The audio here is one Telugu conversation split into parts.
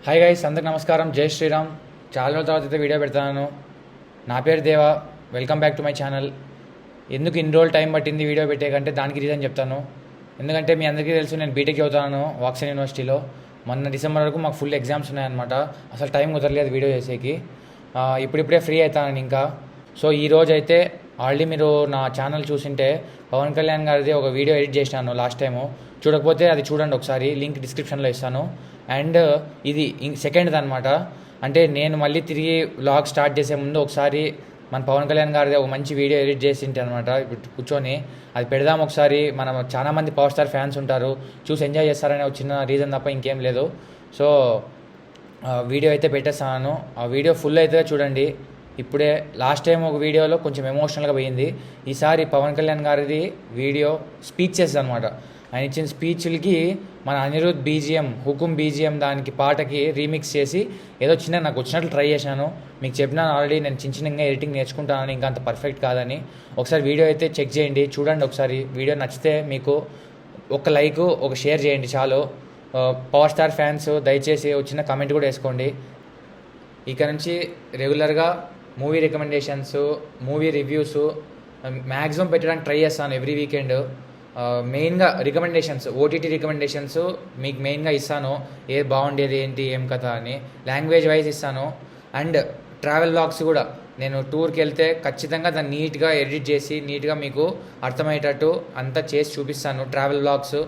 హాయ్ గైస్, అందరికి నమస్కారం. జై శ్రీరామ్. చాలా రోజుల తర్వాత అయితే వీడియో పెడతాను. నా పేరు దేవా. Welcome back to my channel. ఎందుకు ఇన్ని రోజులు టైం పట్టింది వీడియో పెట్టేకంటే దానికి రీజన్ చెప్తాను. ఎందుకంటే మీ అందరికీ తెలుసు, నేను బీటెక్ చదువుతాను వాక్సన్ యూనివర్సిటీలో. మొన్న డిసెంబర్ వరకు మాకు ఫుల్ ఎగ్జామ్స్ ఉన్నాయన్నమాట. అసలు టైం కుదరలేదు వీడియో చేసేకి. ఇప్పుడిప్పుడే ఫ్రీ అవుతాను ఇంకా. సో ఈరోజు అయితే ఆల్రెడీ మీరు నా ఛానల్ చూసింటే పవన్ కళ్యాణ్ గారిది ఒక వీడియో ఎడిట్ చేసినాను లాస్ట్ టైము. చూడకపోతే అది చూడండి ఒకసారి, లింక్ డిస్క్రిప్షన్లో ఇస్తాను. అండ్ ఇది సెకండ్ది అనమాట. అంటే నేను మళ్ళీ తిరిగి వ్లాగ్ స్టార్ట్ చేసే ముందు ఒకసారి మన పవన్ కళ్యాణ్ గారిది ఒక మంచి వీడియో ఎడిట్ చేసింటే అనమాట. ఇప్పుడు కూర్చొని అది పెడదాం ఒకసారి. మనం చాలా మంది పవర్ స్టార్ ఫ్యాన్స్ ఉంటారు, చూసి ఎంజాయ్ చేస్తారనే ఒక చిన్న రీజన్ తప్ప ఇంకేం లేదు. సో వీడియో అయితే పెట్టేస్తాను. ఆ వీడియో ఫుల్ అయితే చూడండి. ఇప్పుడే లాస్ట్ టైం ఒక వీడియోలో కొంచెం ఎమోషనల్గా పోయింది. ఈసారి పవన్ కళ్యాణ్ గారిది వీడియో స్పీచెస్ అనమాట. ఆయన ఇచ్చిన స్పీచ్లకి మన అనిరుద్ బీజిఎం, హుకుమ్ బీజిఎం దానికి పాటకి రీమిక్స్ చేసి ఏదో చిన్న నాకు వచ్చినట్లు ట్రై చేశాను. మీకు చెప్పినాను ఆల్రెడీ, నేను చిన్నగా ఎడిటింగ్ నేర్చుకుంటానని, ఇంకా అంత పర్ఫెక్ట్ కాదని. ఒకసారి వీడియో అయితే చెక్ చేయండి, చూడండి ఒకసారి. వీడియో నచ్చితే మీకు ఒక లైక్, ఒక షేర్ చేయండి చాలు. పవర్ స్టార్ ఫ్యాన్స్ దయచేసి ఒక చిన్న కామెంట్ కూడా వేసుకోండి. ఇక నుంచి రెగ్యులర్గా movie recommendations, movie reviews maximum పెట్టడానికి ట్రై చేస్తాను ఎవ్రీ వీకెండ్. మెయిన్గా రికమెండేషన్స్, ఓటీటీ రికమెండేషన్స్ మీకు మెయిన్గా ఇస్తాను. ఏది బాగుండేది ఏంటి ఏం కథ అని లాంగ్వేజ్ వైజ్ ఇస్తాను. అండ్ ట్రావెల్ వ్లాగ్స్ కూడా నేను టూర్కి వెళ్తే ఖచ్చితంగా దాన్ని నీట్గా ఎడిట్ చేసి నీట్గా మీకు అర్థమయ్యేటట్టు అంతా చేసి చూపిస్తాను. ట్రావెల్ వ్లాగ్స్,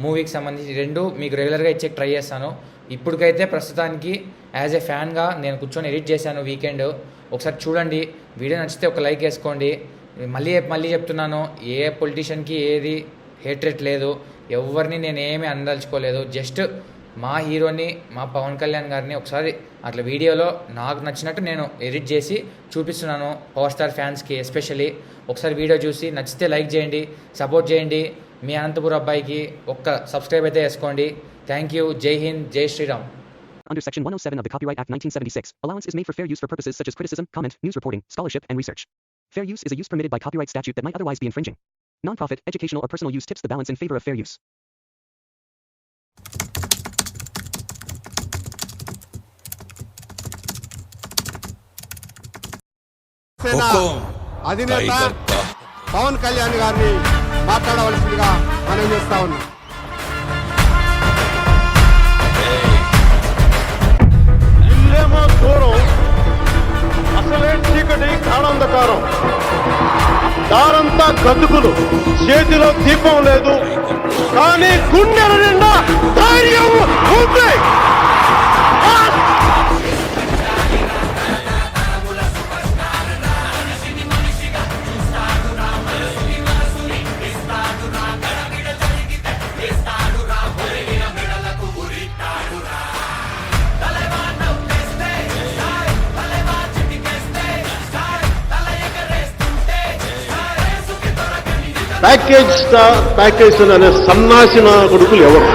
మూవీకి సంబంధించి రెండు మీకు రెగ్యులర్గా ఇచ్చే ట్రై చేస్తాను. ఇప్పటికైతే ప్రస్తుతానికి యాజ్ ఏ ఫ్యాన్గా నేను కూర్చొని ఎడిట్ చేశాను వీకెండ్. ఒకసారి చూడండి. వీడియో నచ్చితే ఒక లైక్ వేసుకోండి. మళ్ళీ చెప్తున్నాను, ఏ పొలిటీషియన్కి ఏది హేట్రేట్ లేదు, ఎవరిని నేను ఏమీ అందలుచుకోలేదు. జస్ట్ మా హీరోని, మా పవన్ కళ్యాణ్ గారిని ఒకసారి అట్లా వీడియోలో నాకు నచ్చినట్టు నేను ఎడిట్ చేసి చూపిస్తున్నాను పవర్ స్టార్ ఫ్యాన్స్కి ఎస్పెషల్లీ. ఒకసారి వీడియో చూసి నచ్చితే లైక్ చేయండి, సపోర్ట్ చేయండి. మీ అనంతపురం అబ్బాయికి ఒక్క సబ్స్క్రైబ్ అయితే వేసుకోండి. Thank you. జై హింద్, జై Sriram. Under Section 107 of the Copyright Act 1976, allowance is made for fair use for purposes such as criticism, comment, news reporting, scholarship, and research. Fair use is a use permitted by copyright statute that might otherwise be infringing. Non-profit, educational, or personal use tips the balance in favor of fair use. అధినేత పవన్ కళ్యాణ్ గారిని మాట్లాడవలసిందిగా మనం చేస్తా ఉన్నాం. ఇల్లేమో దూరం, అసలే చీకటి గాఢాంధకారం, దారంతా గతుకులు, చేతిలో దీపం లేదు, కానీ గుండెల నిండా ధైర్యం ఉంది. ప్యాకేజ్ అనే సన్నాసిన కొడుకులు ఎవరు?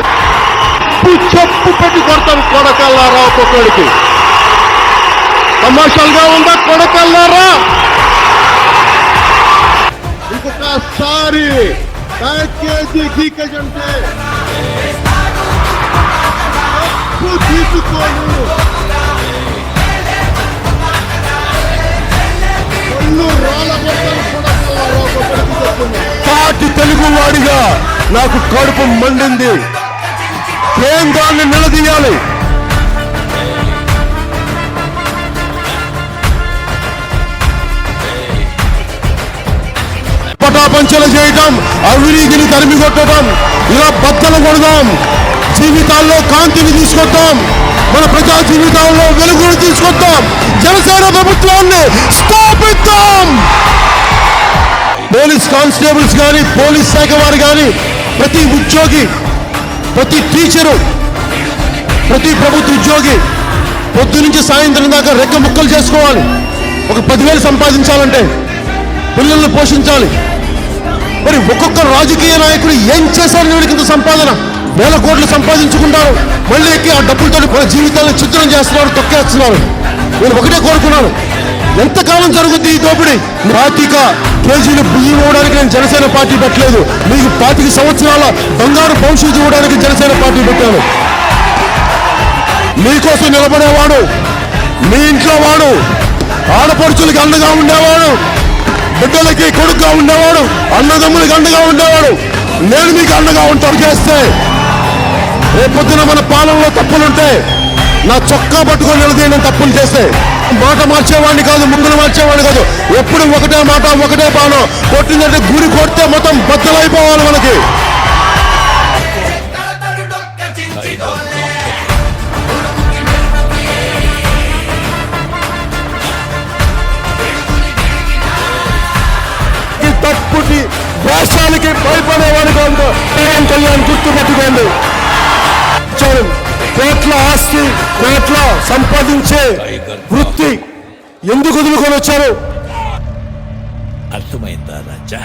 చెప్పు పెట్టి కొడతాను కొడకల్లారా. ఒక్కొక్కడికి కమర్షియల్గా ఉందా కొడకల్లారా? ఇంకొకసారి ప్యాకేజీ గీకేజ్ అంటే తీసుకోను. సాటి తెలుగు వాడిగా నాకు కడుపు మండింది. కేంద్రాన్ని నిలదీయాలి. పటాపంచలు చేయటం, అవినీతిని తరిమి కొట్టడం, ఇలా బద్దలు కొడదాం. జీవితాల్లో కాంతిని తీసుకొద్దాం, మన ప్రజా జీవితాల్లో వెలుగును తీసుకొద్దాం. జనసేన ప్రభుత్వాన్ని స్థాపిద్దాం. పోలీస్ కానిస్టేబుల్స్ కానీ, పోలీస్ శాఖ వారు కానీ, ప్రతి ఉద్యోగి, ప్రతి టీచరు, ప్రతి ప్రభుత్వ ఉద్యోగి పొద్దు నుంచి సాయంత్రం దాకా రెక్క ముక్కలు చేసుకోవాలి. ఒక 10,000 సంపాదించాలంటే పిల్లల్ని పోషించాలి. మరి ఒక్కొక్క రాజకీయ నాయకుడు ఏం చేశారు? వీడికి సంపాదన వేల కోట్లు సంపాదించుకుంటారు, మళ్ళీ ఎక్కి ఆ డబ్బులతో మన జీవితాలను చిత్రం చేస్తున్నారు, తొక్కేస్తున్నారు. నేను ఒకటే కోరుకున్నాను, ఎంతకాలం జరుగుద్ది ఈ దోపిడీ? 25 కేజీలు బియ్యం ఇవ్వడానికి నేను జనసేన పార్టీ పెట్టలేదు. మీకు 25 సంవత్సరాల బంగారు భవిష్యత్తు ఇవ్వడానికి జనసేన పార్టీ పెట్టాను. మీకోసం నిలబడేవాడు, మీ ఇంట్లో వాడు, ఆడపడుచులకి అండగా ఉండేవాడు, బిడ్డలకి కొడుకుగా ఉండేవాడు, అన్నదమ్ములకి అండగా ఉండేవాడు. నేను మీకు అండగా ఉంటాను చేస్తే రేపొద్దున మన పాలనలో తప్పులుంటే నా చొక్కా పట్టుకొని నిలదీయడం తప్పులు చేస్తే మాట మార్చేవాడిని కాదు, ముందులు మార్చేవాడిని కాదు. ఎప్పుడు ఒకటే మాట ఒకటే బాణం కొట్టిందంటే గురి కొడితే మొత్తం బద్దలైపోవాలి మనకి. తప్పుటి వేషాలకి భయపడేవాడు కాదు. పవన్ కళ్యాణ్ గుర్తు పెట్టుకోండి. చూడండి, కోట్ల ఆస్తి, కోట్ల సంపాదించే వృత్తి ఎందుకు వదులుకొని వచ్చారు? అర్థమైందా రాజా?